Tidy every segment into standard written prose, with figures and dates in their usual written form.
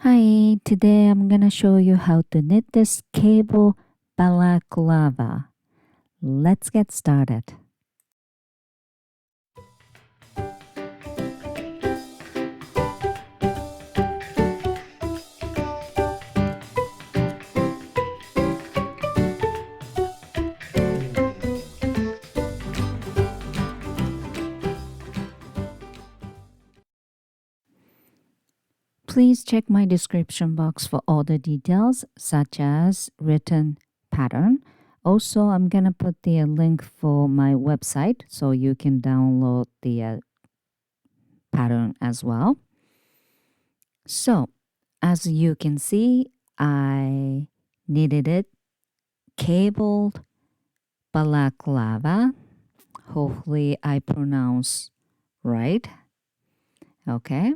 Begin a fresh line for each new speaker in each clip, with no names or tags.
Hi, today I'm gonna show you how to knit this cable balaclava. Let's get started. Please check my description box for all the details such as written pattern. Also, I'm gonna put the link for my website so you can download the pattern as well. So, as you can see, I knitted it cabled balaclava. Hopefully I pronounce right. Okay.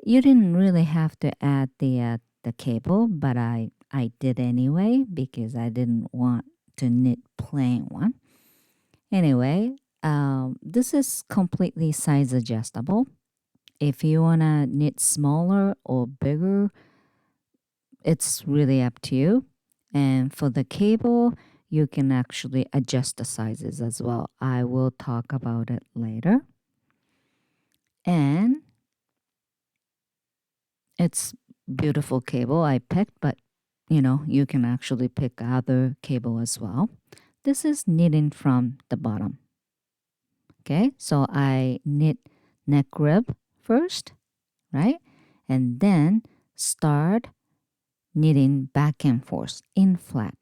You didn't really have to add the cable, but I did anyway because I didn't want to knit plain one. Anyway, this is completely size adjustable. If you wanna knit smaller or bigger, it's really up to you. And for the cable, you can actually adjust the sizes as well. I will talk about it later. And it's beautiful cable I picked, but you can actually pick other cable as well. This is knitting from the bottom. Okay, so I knit neck rib first, right? And then start knitting back and forth in flat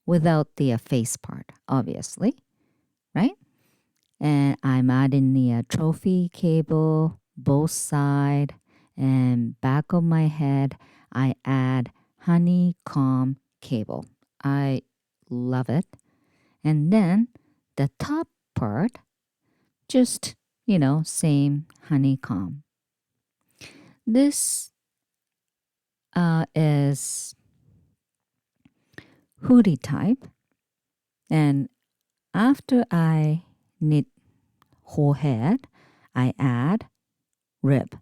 without the face part, obviously, right? And I'm adding the trophy cable, both side and back of my head. I add honeycomb cable. I love it. And then the top part, just, same honeycomb. This is hoodie type. And after I knit whole head, I add rib,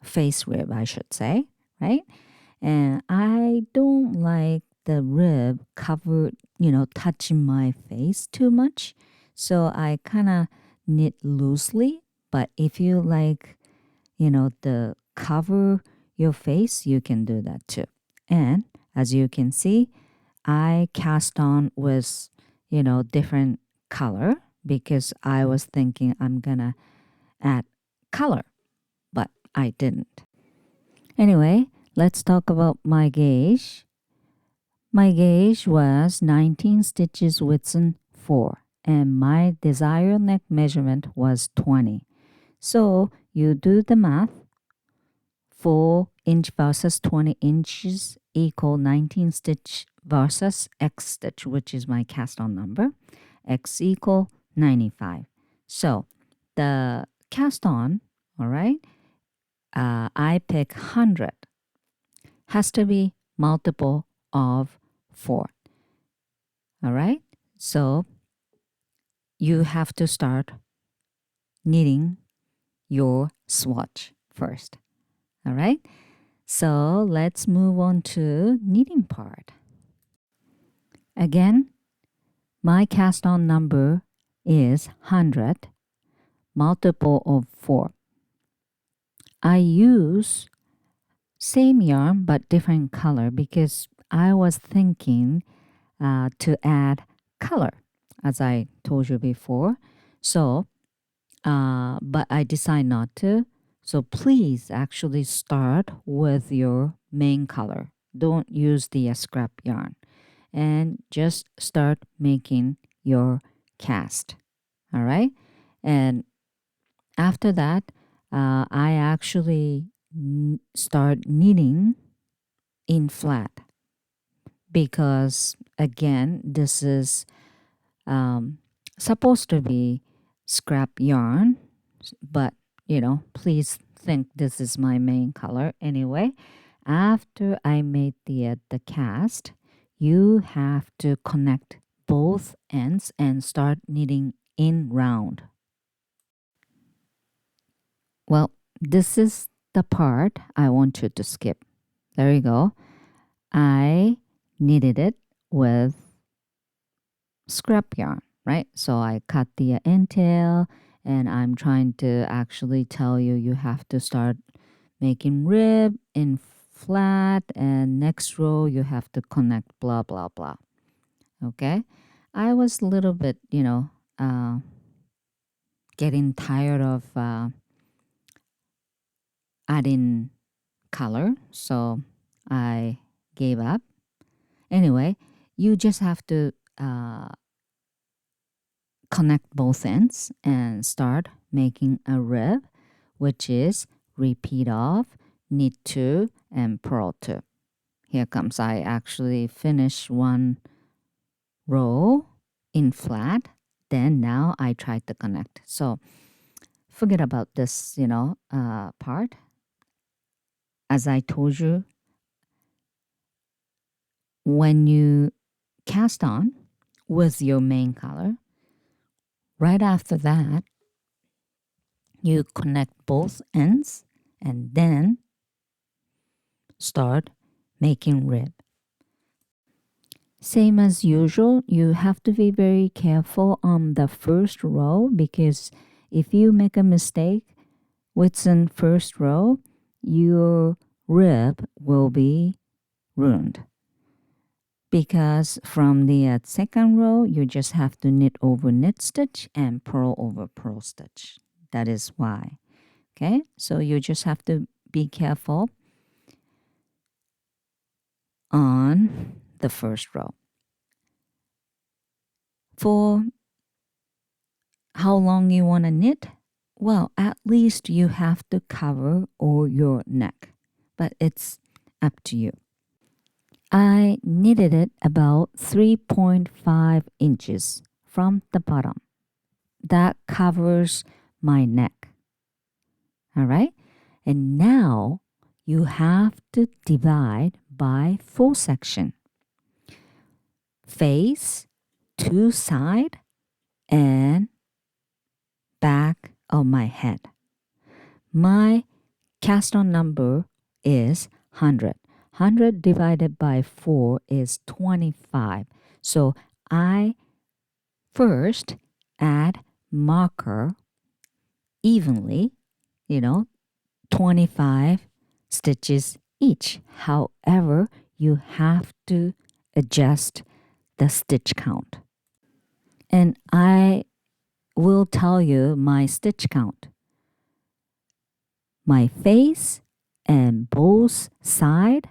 face rib, I should say, right? And I don't like the rib covered, touching my face too much. So I kind of knit loosely. But if you like, the cover your face, you can do that too. And as you can see, I cast on with, different color because I was thinking I'm gonna add color, but I didn't. Anyway, let's talk about my gauge. My gauge was 19 stitches width 4 and my desired neck measurement was 20. So you do the math. 4-inch versus 20 inches equal 19 stitch versus X stitch, which is my cast on number. X equal 95. So the cast on, all right, I pick 100. Has to be multiple of 4. All right, so you have to start knitting your swatch first. All right, so let's move on to knitting part. Again, my cast on number is 100, multiple of 4. I use same yarn but different color because I was thinking to add color, as I told you before. So, but I decide not to. So please actually start with your main color. Don't use the scrap yarn. And just start making your cast. All right. And after that, I actually start knitting in flat because again, this is supposed to be scrap yarn, but please think this is my main color anyway. After I made the cast, you have to connect both ends and start knitting in round. Well, this is the part I want you to skip. There you go. I knitted it with scrap yarn, right? So I cut the entail, and I'm trying to actually tell you you have to start making rib in flat, and next row you have to connect blah blah blah. Okay, I was a little bit getting tired of adding color, so I gave up. Anyway, you just have to connect both ends and start making a rib, which is repeat off, knit 2 and purl 2. Here comes, I actually finish one row in flat, then now I try to connect. So forget about this part. As I told you, when you cast on with your main color, right after that you connect both ends and then start making rib. Same as usual, you have to be very careful on the first row, because if you make a mistake within first row, your rib will be ruined. Because from the second row, you just have to knit over knit stitch and purl over purl stitch. That is why. Okay, so you just have to be careful on the first row. For how long you want to knit? Well, at least you have to cover all your neck, but it's up to you. I knitted it about 3.5 inches from the bottom. That covers my neck. All right? And now you have to divide by 4 sections. Face, 2 side, and back of my head. My cast on number is 100. 100 divided by 4 is 25. So I first add marker evenly, 25 stitches each. However, you have to adjust the stitch count. And I will tell you my stitch count. My face and both side,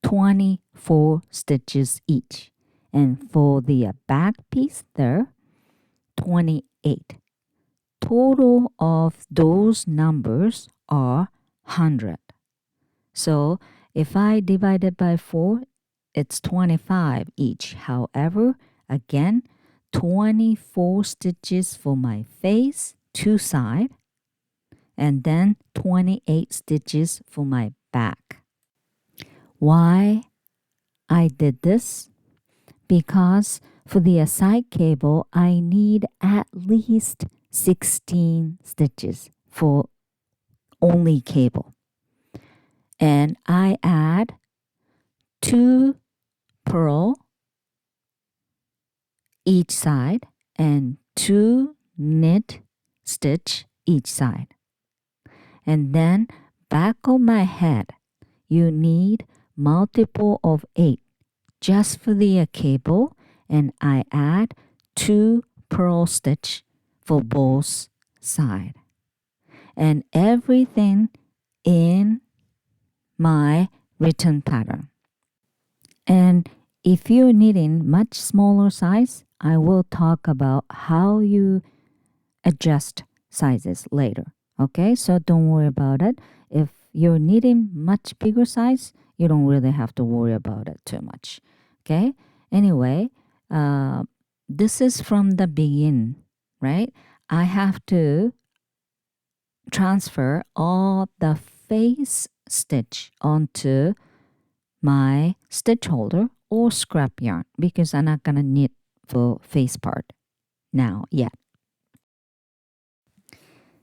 24 stitches each. And for the back piece there, 28. Total of those numbers are 100. So if I divide it by 4, it's 25 each. However, again, 24 stitches for my face, 2 side, and then 28 stitches for my back. Why I did this? Because for the side cable, I need at least 16 stitches for only cable. And I add 2 purl each side and 2 knit stitch each side. And then back of my head, you need multiple of 8 just for the cable, and I add 2 purl stitch for both sides. And everything in my written pattern. And if you're knitting much smaller size, I will talk about how you adjust sizes later. Okay, so don't worry about it. If you're knitting much bigger size, you don't really have to worry about it too much. Okay, anyway, this is from the beginning, right? I have to transfer all the face stitch onto my stitch holder or scrap yarn, because I'm not gonna knit for face part now yet.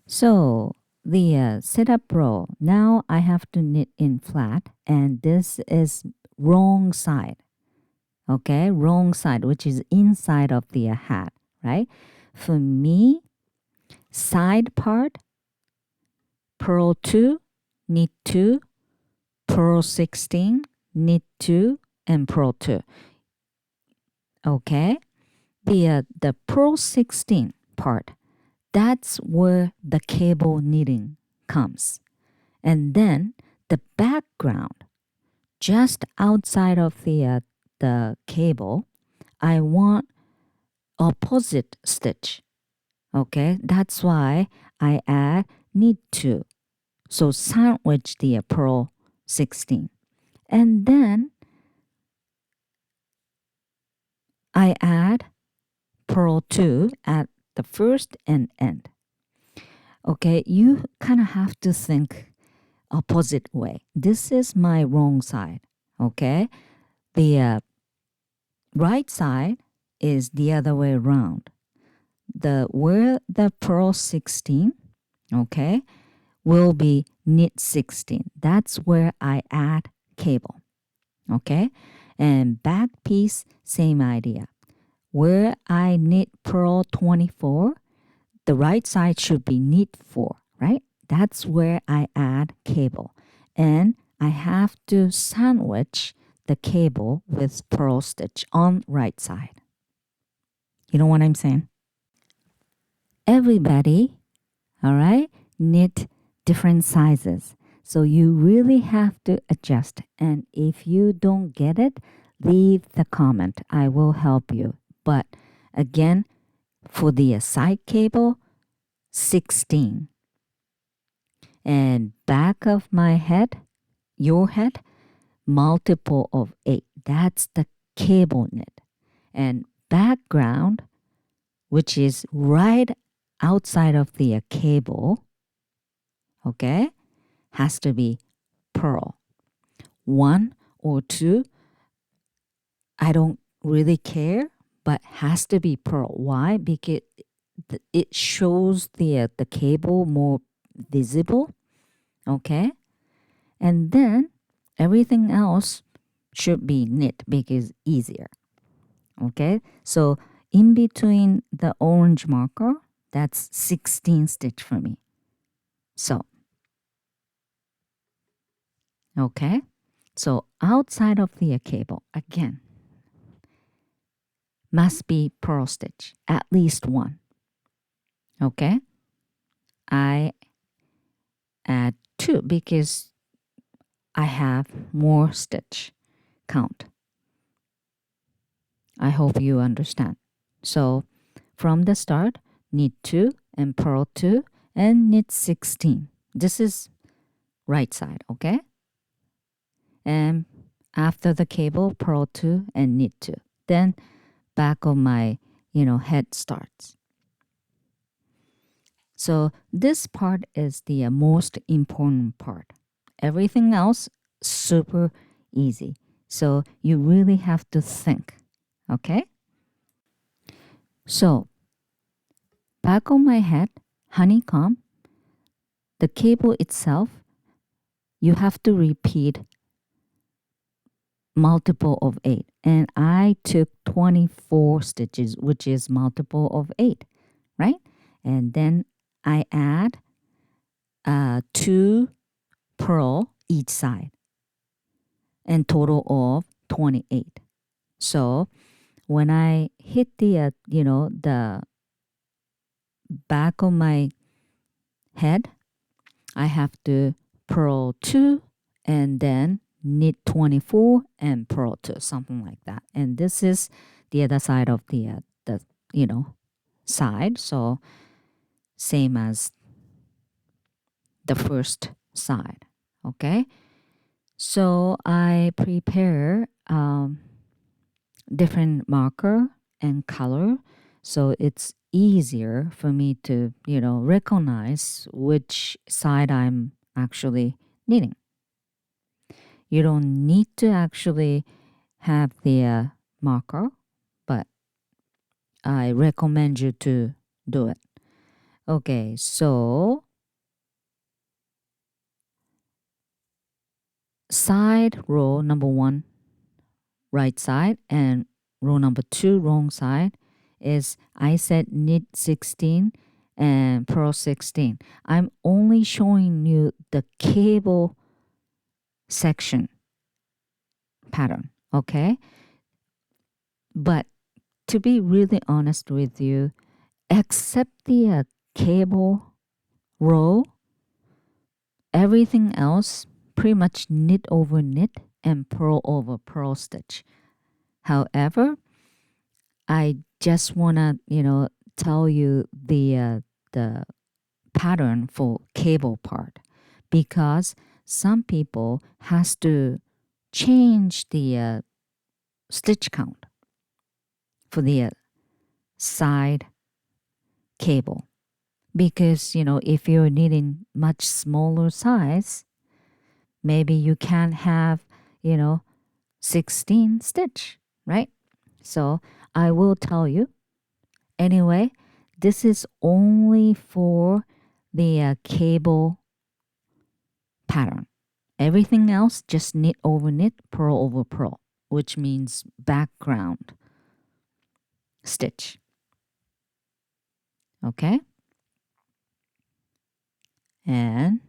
So the setup row, now I have to knit in flat, and this is wrong side. Okay, wrong side, which is inside of the hat, right? For me, side part, purl 2, knit 2, purl 16, knit 2, and purl 2. Okay, the purl 16 part, that's where the cable knitting comes. And then the background, just outside of the cable, I want opposite stitch. Okay, that's why I add knit 2. So sandwich the purl 16. And then I add purl 2 at the first and end. Okay, you kind of have to think opposite way. This is my wrong side. Okay, the right side is the other way around. Where the purl 16, okay, will be knit 16. That's where I add cable. Okay, and back piece, same idea. Where I knit purl 24, the right side should be knit 4, right? That's where I add cable. And I have to sandwich the cable with purl stitch on right side. You know what I'm saying? Everybody, all right, knit different sizes. So you really have to adjust. And if you don't get it, leave the comment. I will help you. But again, for the side cable, 16. And back of my head, your head, multiple of 8. That's the cable knit. And background, which is right outside of the cable, okay, has to be purl. 1 or 2, I don't really care, but has to be purl. Why? Because it shows the cable more visible, okay? And then everything else should be knit because easier, okay? So in between the orange marker, that's 16 stitch for me. So, okay? So outside of the cable, again, must be purl stitch, at least 1. Okay? I add 2 because I have more stitch count. I hope you understand. So from the start, knit 2 and purl 2 and knit 16. This is right side, okay? And after the cable, purl 2 and knit 2. Then back of my, head starts. So this part is the most important part. Everything else, super easy. So you really have to think, okay? So back on my head, honeycomb, the cable itself, you have to repeat multiple of 8. And I took 24 stitches, which is multiple of 8, right? And then I add 2 purl each side and total of 28. So when I hit the back of my head, I have to purl 2 and then knit 24 and purl 2, something like that. And this is the other side of the side. So same as the first side. Okay. So I prepare different marker and color, so it's easier for me to recognize which side I'm actually knitting. You don't need to actually have the marker, but I recommend you to do it. Okay, so side row number 1 right side and row number 2 wrong side is I said knit 16 and purl 16. I'm only showing you the cable section pattern, okay? But to be really honest with you, except the cable row, everything else pretty much knit over knit and purl over purl stitch. However, I just want to, tell you the pattern for cable part, because some people has to change the stitch count for the side cable, because if you're knitting much smaller size, maybe you can't have 16 stitch, right? So I will tell you anyway. This is only for the cable pattern. Everything else just knit over knit, purl over purl, which means background stitch. Okay? And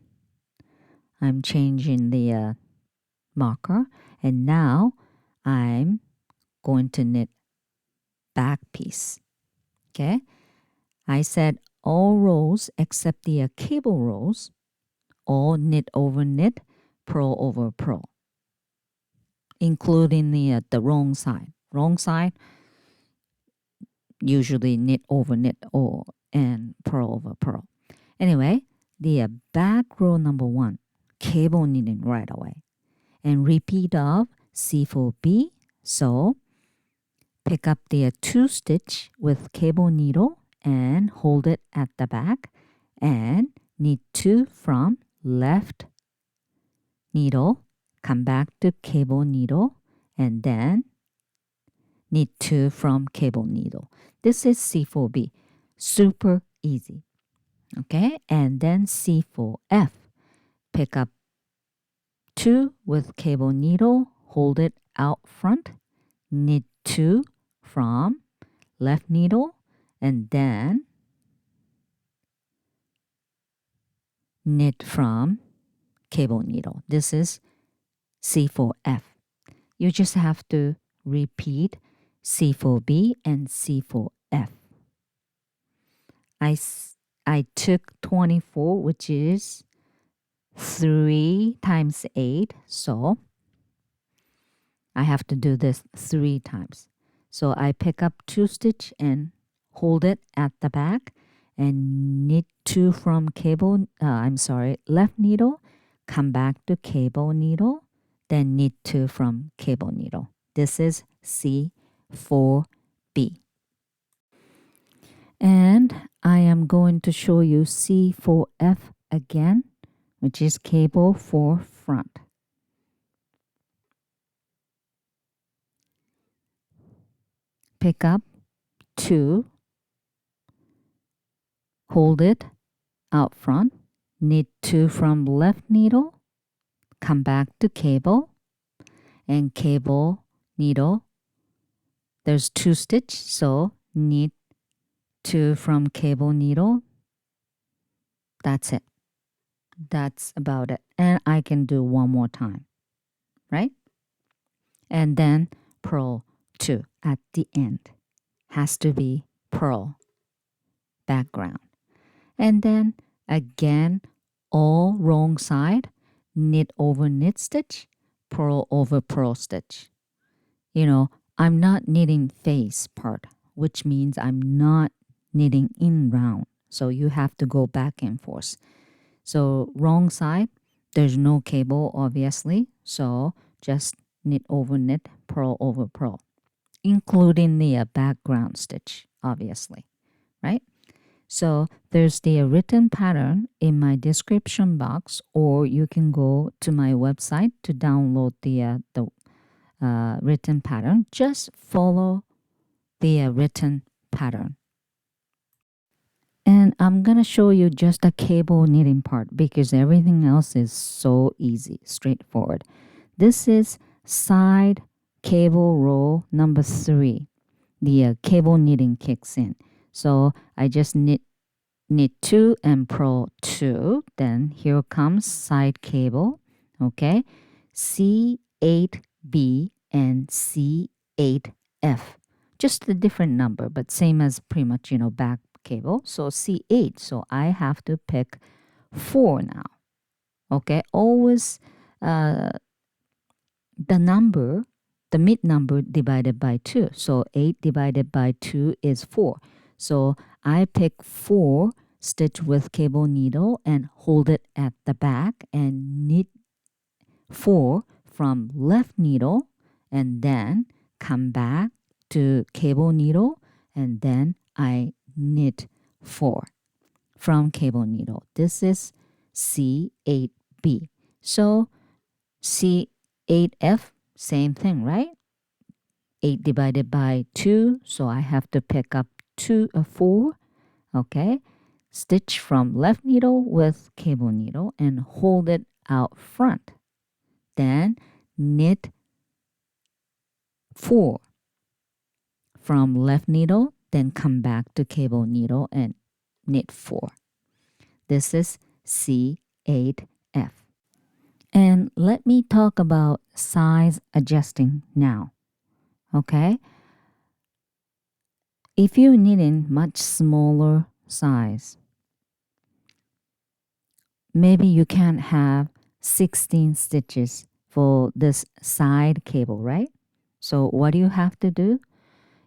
I'm changing the marker, and now I'm going to knit back piece. Okay? I said all rows except the cable rows, all knit over knit, purl over purl, including the wrong side. Wrong side, usually knit over knit or and purl over purl. Anyway, the back row number 1, cable knitting right away, and repeat of C4B. So pick up the 2 stitch with cable needle and hold it at the back and knit 2 from left needle, come back to cable needle, and then knit 2 from cable needle. This is C4B. Super easy. Okay, and then C4F. Pick up 2 with cable needle, hold it out front, knit 2 from left needle, and then knit from cable needle. This is C4F. You just have to repeat C4B and C4F. I took 24, which is 3 times 8, so I have to do this 3 times. So I pick up 2 stitch and hold it at the back and knit 2 from left needle, come back to cable needle, then knit 2 from cable needle. This is C4B. And I am going to show you C4F again, which is cable for front. Pick up 2, hold it out front, knit 2 from left needle, come back to cable, and cable needle. There's 2 stitch, so knit 2 from cable needle. That's it. That's about it. And I can do one more time, right? And then purl 2 at the end. Has to be purl background. And then again, all wrong side, knit over knit stitch, purl over purl stitch. I'm not knitting face part, which means I'm not knitting in round. So you have to go back and forth. So wrong side, there's no cable obviously. So just knit over knit, purl over purl, including the background stitch, obviously, right? So there's the written pattern in my description box, or you can go to my website to download the written pattern. Just follow the written pattern. And I'm going to show you just the cable knitting part because everything else is so easy, straightforward. this is side cable row number 3. The cable knitting kicks in. So I just knit 2 and purl 2. Then here comes side cable. Okay, C8B and C8F. Just a different number, but same as pretty much, back cable. So C8. So I have to pick 4 now. Okay, always the mid number divided by 2. So 8 divided by 2 is 4. So I pick 4, stitch with cable needle and hold it at the back and knit 4 from left needle and then come back to cable needle and then I knit 4 from cable needle. This is C8B. So C8F, same thing, right? 8 divided by 2, so I have to pick up 4, okay? Stitch from left needle with cable needle and hold it out front. Then knit 4 from left needle, then come back to cable needle and knit 4. This is C8F. And let me talk about size adjusting now. Okay? If you're knitting much smaller size, maybe you can't have 16 stitches for this side cable, right? So what do you have to do?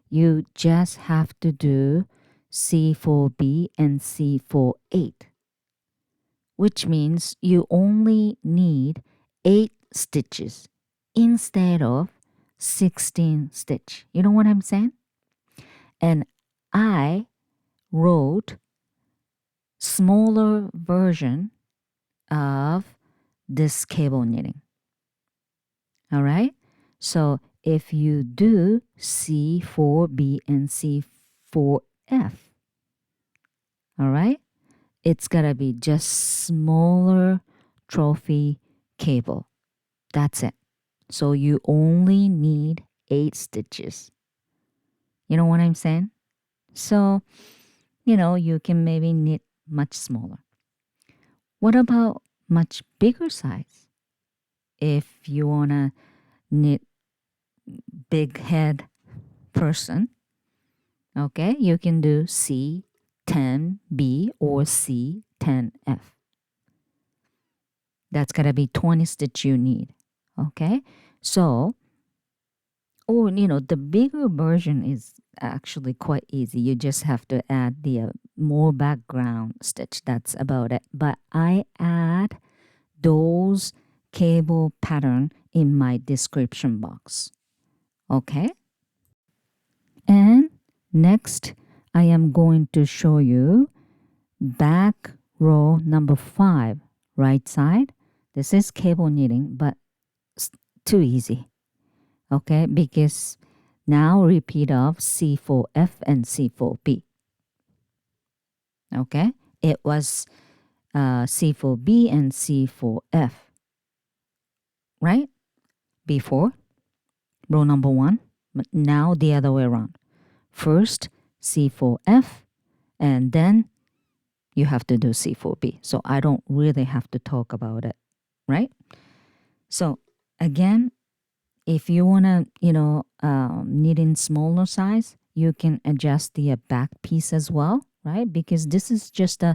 You just have to do C4B and C48, which means you only need 8 stitches instead of 16 stitch. You know what I'm saying? And I wrote smaller version of this cable knitting. All right? So if you do C4B and C4F, all right, it's gotta be just smaller trophy cable. That's it. So you only need 8 stitches. You know what I'm saying? So, you can maybe knit much smaller. What about much bigger size? If you wanna knit big head person, okay, you can do C10B or C10F. That's gotta be 20 stitch you need. Okay, so, or the bigger version is actually quite easy. You just have to add the more background stitch. That's about it. But I add those cable pattern in my description box. Okay, and next I am going to show you back row number 5, right side. This is cable knitting, but too easy. Okay, because now repeat of C4F and C4B. Okay, it was C4B and C4F, right? Before row number 1, but now the other way around. First C4F and then you have to do C4B. So I don't really have to talk about it, right? So again, if you want to, knit in smaller size, you can adjust the back piece as well, right? Because this is just a,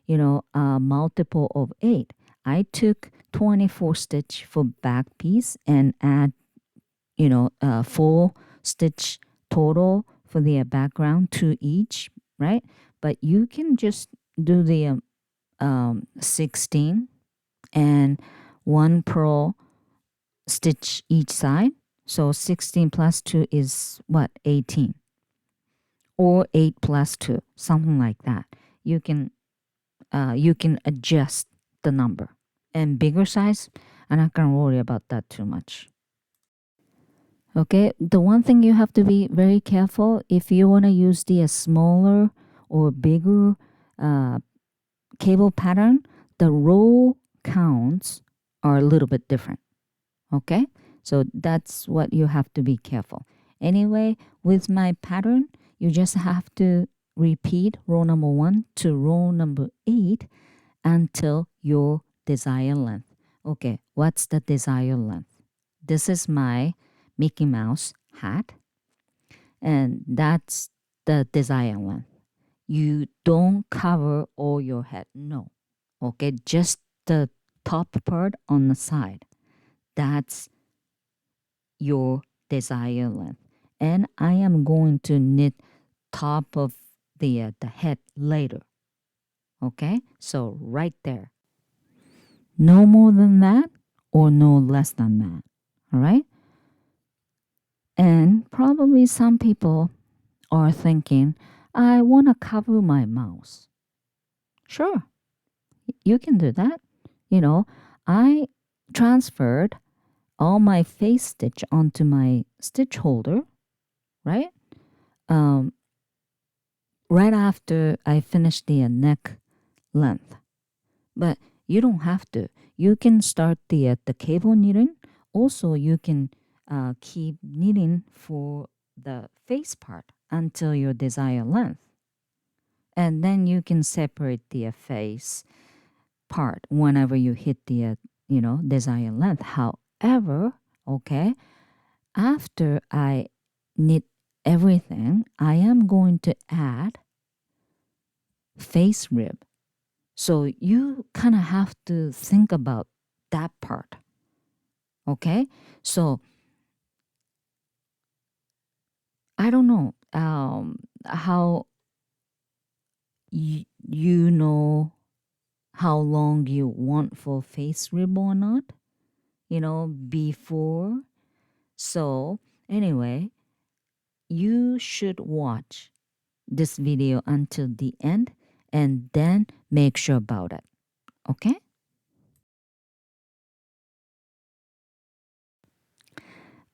a multiple of 8. I took 24 stitch for back piece and add, 4 stitch total for the background, 2 each, right? But you can just do the 16 and 1 purl stitch each side. So 16 plus 2 is what? 18. Or 8 plus 2, something like that. You can adjust the number. And bigger size, I'm not going to worry about that too much. Okay, the one thing you have to be very careful, if you want to use the smaller or bigger cable pattern, the row counts are a little bit different. Okay, so that's what you have to be careful. Anyway, with my pattern, you just have to repeat row number 1 to row number 8 until your desired length. Okay, what's the desired length? This is my Mickey Mouse hat, and that's the desired length. You don't cover all your head, no. Okay, just the top part on the side. That's your desired length. And I am going to knit top of the head later. Okay, so right there. No more than that or no less than that. All right. And probably some people are thinking, I want to cover my mouse. Sure, you can do that. You know, I transferred all my face stitch onto my stitch holder, right? Um, right after I finished the neck length. But you don't have to. You can start the cable knitting. Also, you can keep knitting for the face part until your desired length. And then you can separate the face part whenever you hit the desired length. However, okay, after I knit everything, I am going to add face rib. So you kind of have to think about that part. Okay? So I don't know how you know how long you want for face rib or not, before. So anyway, you should watch this video until the end and then make sure about it. Okay?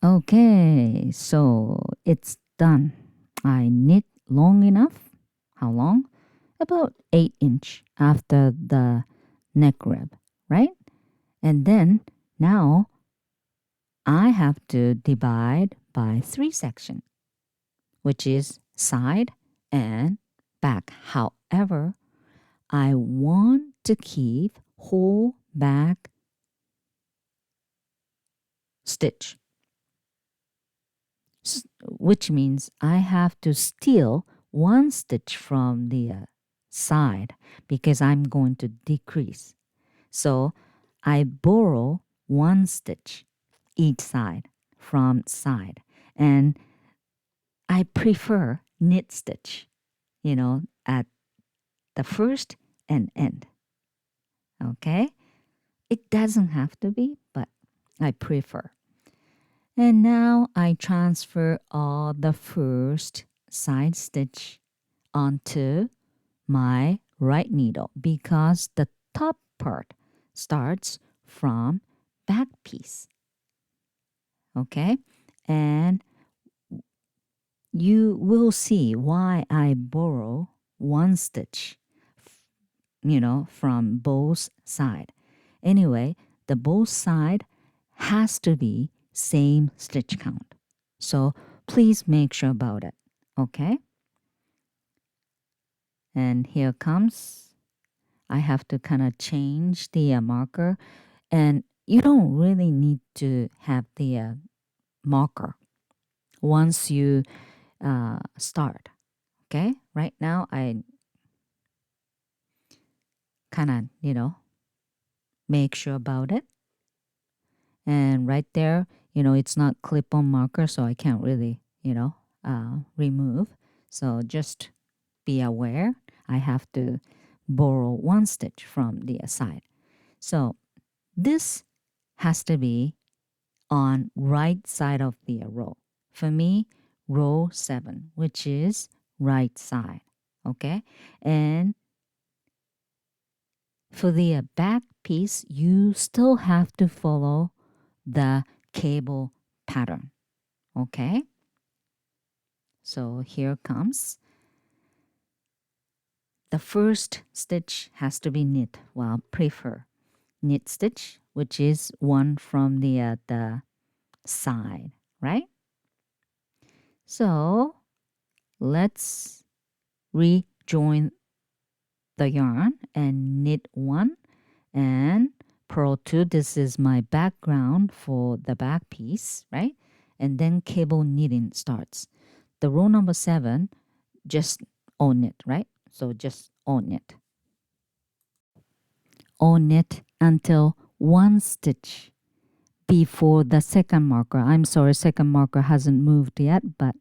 Okay, so it's done. I knit long enough. How long? About 8 inch after the neck rib, right? And then now I have to divide by 3 sections, which is side and back. However, I want to keep whole back stitch, which means I have to steal 1 stitch from the side because I'm going to decrease. So I borrow 1 stitch each side from side, and I prefer knit stitch, at the first and end. Okay? It doesn't have to be, but I prefer. And now I transfer all the first side stitch onto my right needle because the top part starts from back piece. Okay? And you will see why I borrow 1 stitch, from both side. Anyway, the both side has to be same stitch count. So please make sure about it. Okay? And here comes. I have to kind of change the marker. And you don't really need to have the marker once you start. Okay? Right now, I kind of, make sure about it. And right there, it's not clip-on marker, so I can't really, remove. So just be aware. I have to borrow 1 stitch from the side. So this has to be on right side of the row. For me, row 7, which is right side. Okay? And for the back piece, you still have to follow the cable pattern. Okay? So here comes. The first stitch has to be knit. Well, prefer knit stitch which is one from the side, right? So let's rejoin the yarn and knit one and purl two. This is my background for the back piece, right? And then cable knitting starts. The row number 7, just on it, right? So just on it. On it until one stitch before the second marker. I'm sorry, second marker hasn't moved yet, but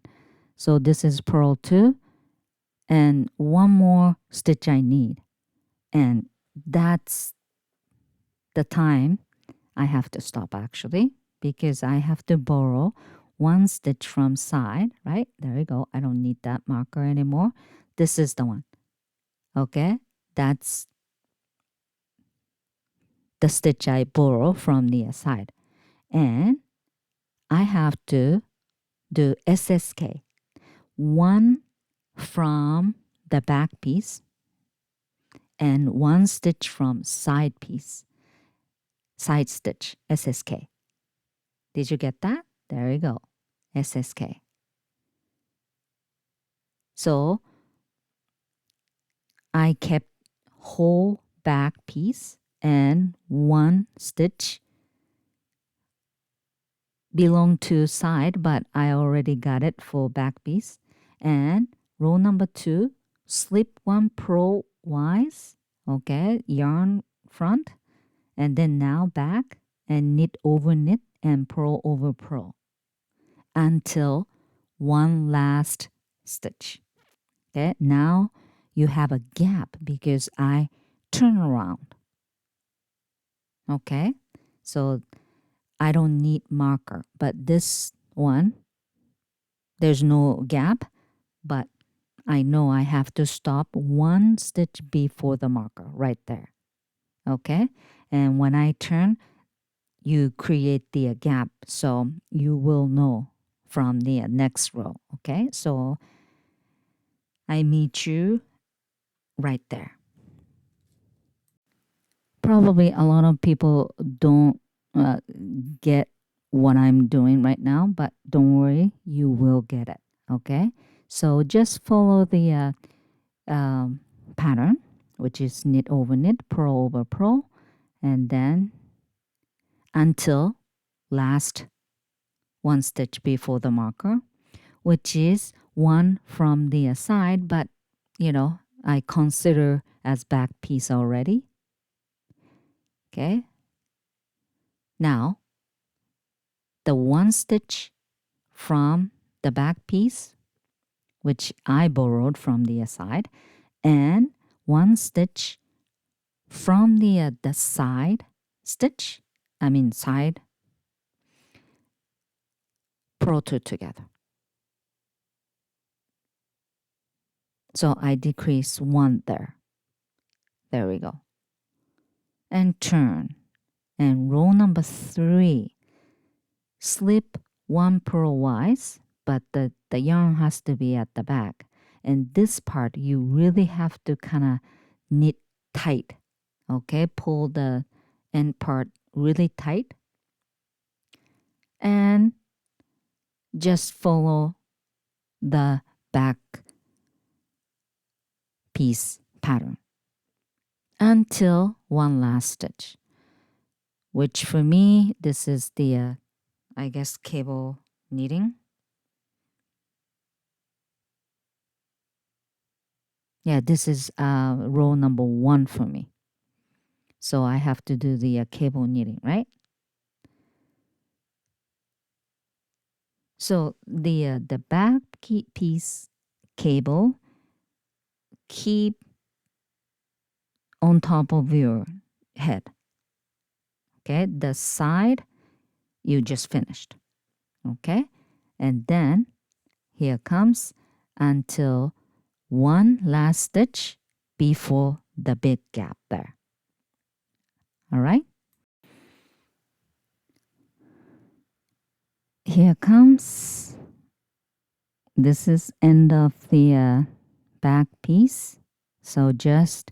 so this is purl 2 and one more stitch I need. And that's the time I have to stop actually, because I have to borrow one stitch from side, right? There we go. I don't need that marker anymore. This is the one. Okay? That's the stitch I borrow from the side. And I have to do SSK. One from the back piece and one stitch from side piece. Side stitch, SSK. Did you get that? There you go. SSK. So I kept whole back piece and one stitch belong to side, but I already got it for back piece. And row number 2, slip one purl wise, okay, yarn front, and then now back and knit over knit and purl over purl until one last stitch. Okay, now you have a gap because I turn around. Okay, so I don't need marker, but this one, there's no gap, but I know I have to stop one stitch before the marker right there. Okay, and when I turn, you create the gap so you will know from the next row. Okay, so I meet you right there. Probably a lot of people don't get what I'm doing right now, but don't worry, you will get it. Okay, so just follow the pattern, which is knit over knit, purl over purl, and then until last one stitch before the marker, which is one from the side, but you know, I consider as back piece already. Okay, now the one stitch from the back piece, which I borrowed from the side, and one stitch from the side stitch, side, purl two together. So I decrease one there. There we go. And turn. And row number 3, slip one purl wise, but the yarn has to be at the back. And this part, you really have to kind of knit tight. Okay, pull the end part really tight. And just follow the back piece pattern until one last stitch, which for me, this is the, I guess, cable knitting. Yeah, this is row number 1 for me. So I have to do the cable knitting, right? So the back piece cable, keep on top of your head. Okay, the side you just finished. Okay, and then here comes until one last stitch before the big gap there. All right, here comes, this is end of the back piece. So just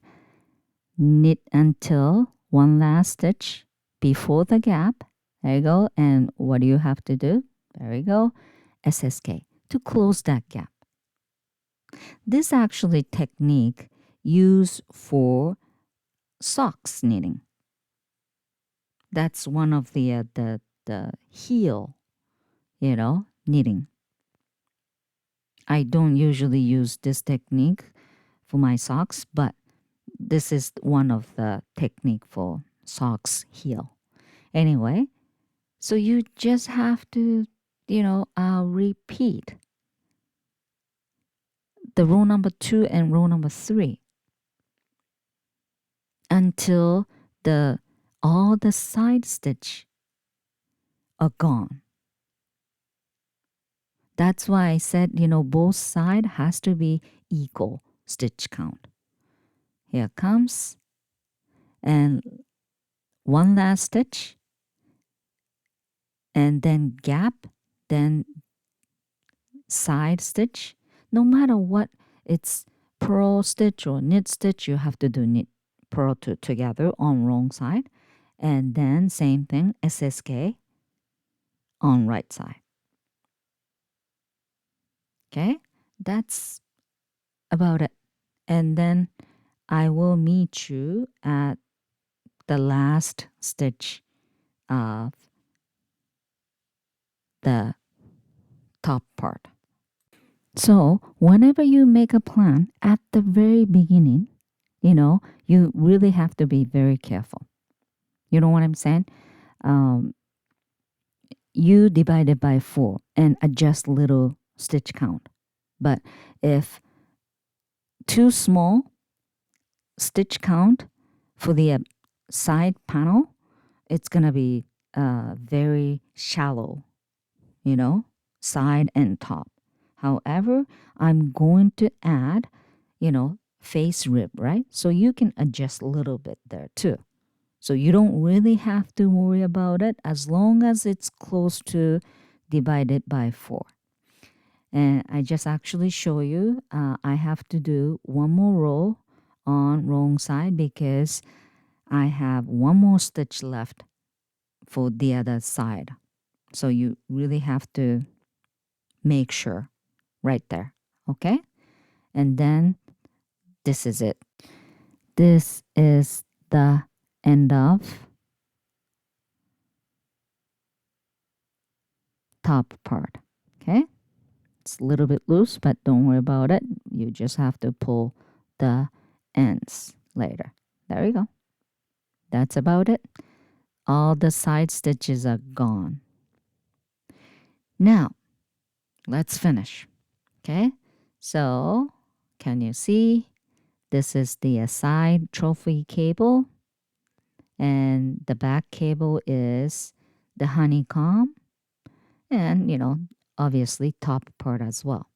knit until one last stitch before the gap. There you go. And what do you have to do? There you go. SSK to close that gap. This actually technique used for socks knitting. That's one of the heel, knitting. I don't usually use this technique for my socks, but this is one of the technique for socks heel. Anyway, so you just have to, repeat the row number 2 and row number 3 until all the side stitch are gone. That's why I said, both side has to be equal stitch count. Here comes, and one last stitch, and then gap, then side stitch. No matter what, it's purl stitch or knit stitch, you have to do knit purl together on wrong side, and then same thing, SSK on right side. Okay, that's about it. And then I will meet you at the last stitch of the top part. So whenever you make a plan at the very beginning, you really have to be very careful. You know what I'm saying? You divide it by 4 and adjust little stitch count. But if too small stitch count for the side panel, it's going to be very shallow, side and top. However, I'm going to add, face rib, right? So you can adjust a little bit there too. So you don't really have to worry about it as long as it's close to divided by 4. And I just actually show you, I have to do one more row on wrong side because I have one more stitch left for the other side. So you really have to make sure right there. Okay? And then this is it. This is the end of top part. Okay? It's a little bit loose, but don't worry about it. You just have to pull the ends later. There you go. That's about it. All the side stitches are gone. Now, let's finish. Okay? So, can you see? This is the side trophy cable. And the back cable is the honeycomb. And, obviously top part as well.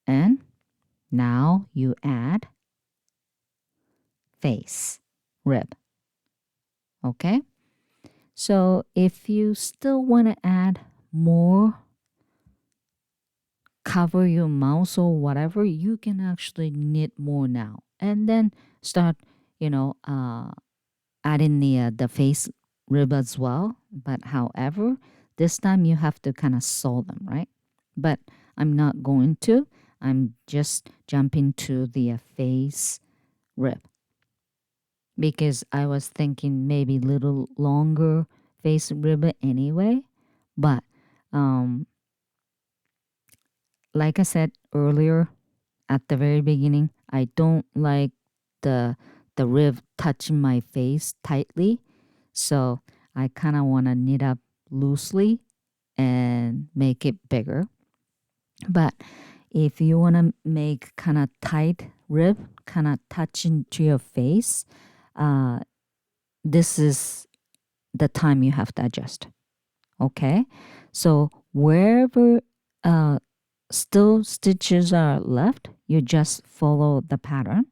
And now you add face, rib. Okay? So if you still want to add more, cover your mouse or whatever, you can actually knit more now. And then start, adding the face rib as well. But however, this time you have to kind of sew them, right? But I'm not going to. I'm just jumping to the face rib. Because I was thinking maybe a little longer face rib anyway. But like I said earlier at the very beginning, I don't like the rib touching my face tightly. So I kind of want to knit up loosely and make it bigger. But if you want to make kind of tight rib, kind of touching to your face, this is the time you have to adjust. Okay? So wherever still stitches are left, you just follow the pattern.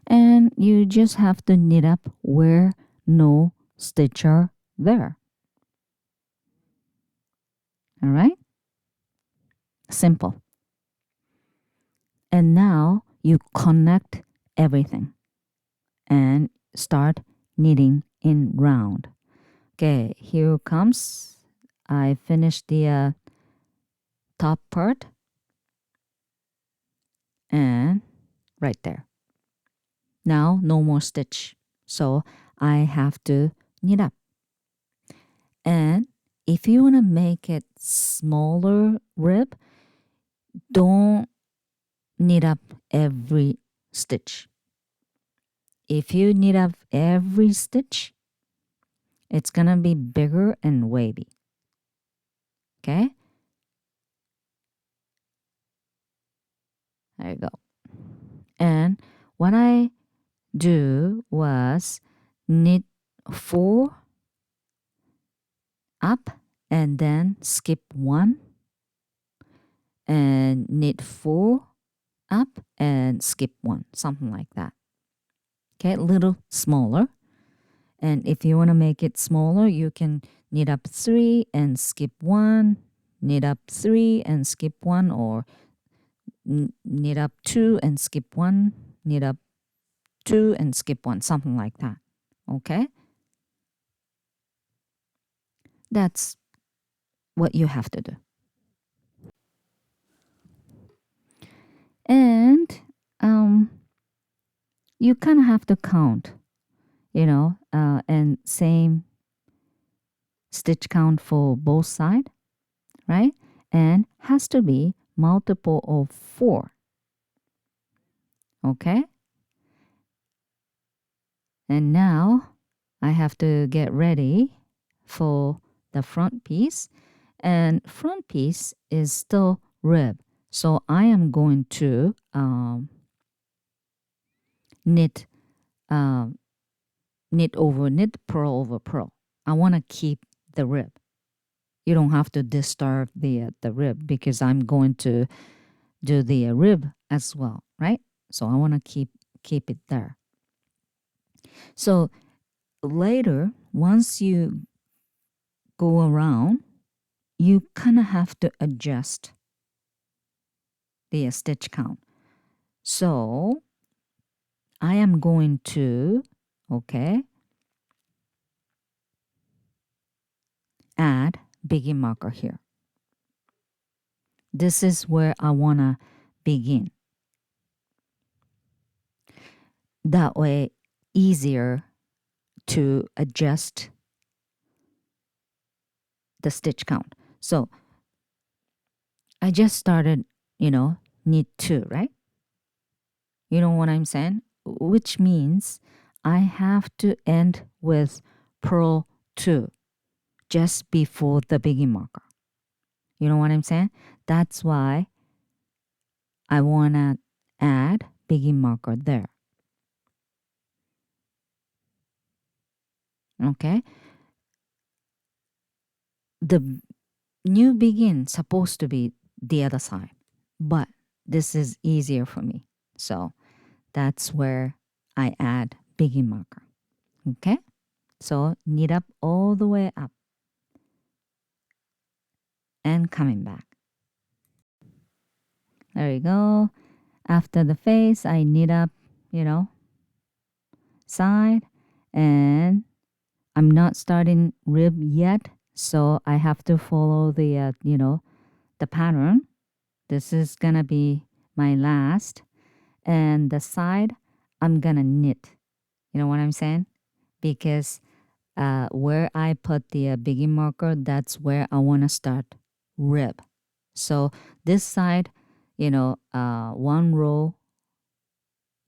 And you just have to knit up where no stitch are there. All right? Simple. And now you connect everything. And start knitting in round. Okay, here comes. I finished the top part and right there. Now no more stitch, so I have to knit up. And if you want to make it smaller rib, don't knit up every stitch. If you knit up every stitch, it's gonna be bigger and wavy. Okay? There you go. And what I do was knit 4 up and then skip 1 and knit 4 up and skip 1, something like that. Okay, a little smaller. And if you want to make it smaller, you can knit up 3 and skip 1, knit up 3 and skip 1, or knit up 2 and skip 1, knit up 2 and skip 1, something like that. Okay? That's what you have to do. And you kind of have to count, and same stitch count for both sides, right? And has to be multiple of 4. Okay? And now I have to get ready for the front piece. And front piece is still rib. So I am going to knit over knit, purl over purl. I want to keep the rib. You don't have to disturb the rib because I'm going to do the rib as well, right? So I want to keep it there. So later, once you go around, you kind of have to adjust the stitch count. So I am going to, add begin marker here. This is where I want to begin. That way, easier to adjust the stitch count. So I just started, knit 2, right? You know what I'm saying? Which means I have to end with purl 2 just before the begin marker. You know what I'm saying? That's why I want to add begin marker there. Okay? The new begin supposed to be the other side, but this is easier for me. So that's where I add begin marker. Okay? So knit up all the way up and coming back. There you go. After the face, I knit up, side, and I'm not starting rib yet, so I have to follow the, the pattern. This is gonna be my last, and the side, I'm gonna knit. You know what I'm saying? Because where I put the begin marker, that's where I want to start rib. So this side, one row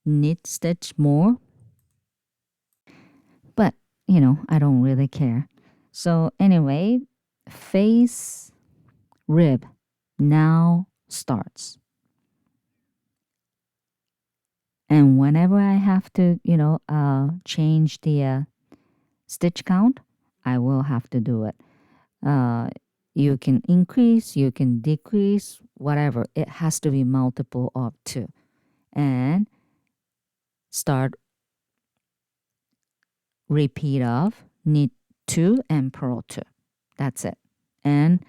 knit stitch more, but I don't really care. So anyway, face rib now starts. And whenever I have to, change the stitch count, I will have to do it. You can increase, you can decrease, whatever. It has to be multiple of 2. And start repeat of knit 2 and purl 2. That's it. And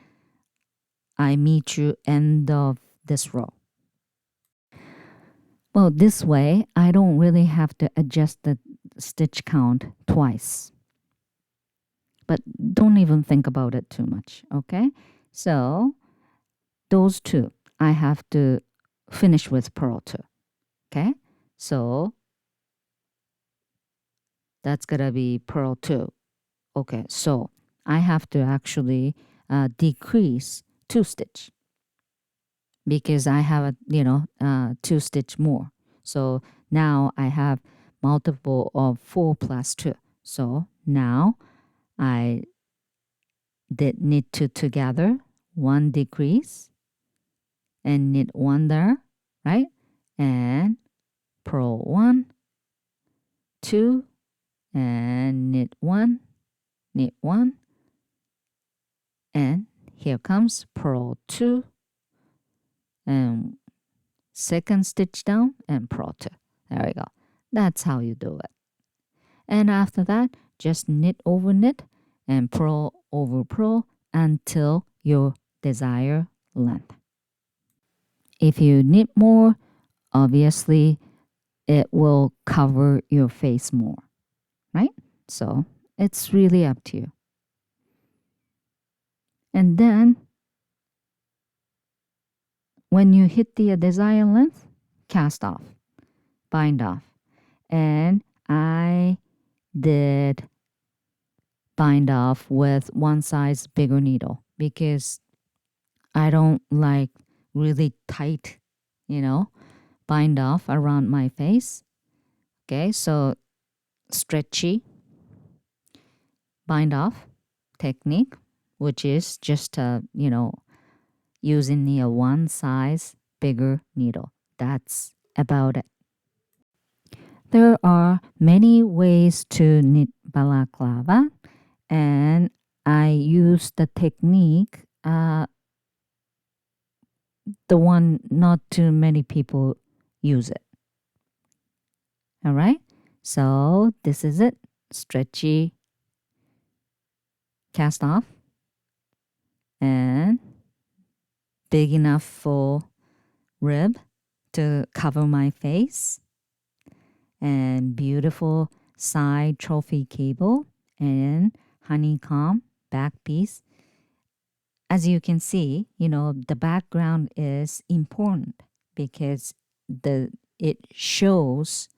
I meet you end of this row. Well, this way, I don't really have to adjust the stitch count twice. But don't even think about it too much, okay? So those two, I have to finish with purl 2, okay? So that's gonna be purl 2. Okay, so I have to actually decrease 2 stitch because I have a 2 stitch more. So now I have multiple of 4 plus 2. So now I did knit 2 together, 1 decrease, and knit 1 there, right? And purl 1, 2, and knit 1, and here comes purl 2, and second stitch down and purl 2. There we go. That's how you do it. And after that, just knit over knit and purl over purl until your desired length. If you knit more, obviously it will cover your face more, right? So it's really up to you. And then when you hit the desired length, cast off, bind off. And I did bind off with one size bigger needle because I don't like really tight, bind off around my face. Okay, so stretchy bind off technique, which is just using the one size bigger needle. That's about it. There are many ways to knit balaclava, and I use the technique, the one not too many people use it. All right, so this is it. Stretchy cast off and big enough for rib to cover my face, and beautiful side trophy cable and honeycomb back piece. As you can see, the background is important because it shows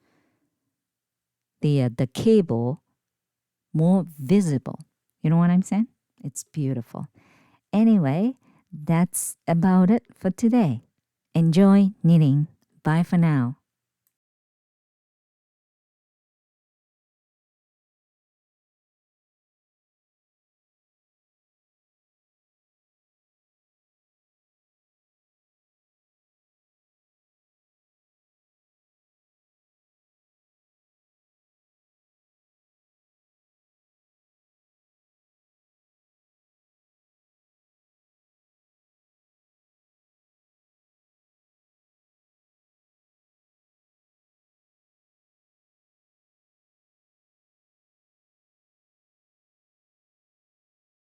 the cable more visible. You know what I'm saying? It's beautiful. Anyway, that's about it for today. Enjoy knitting. Bye for now.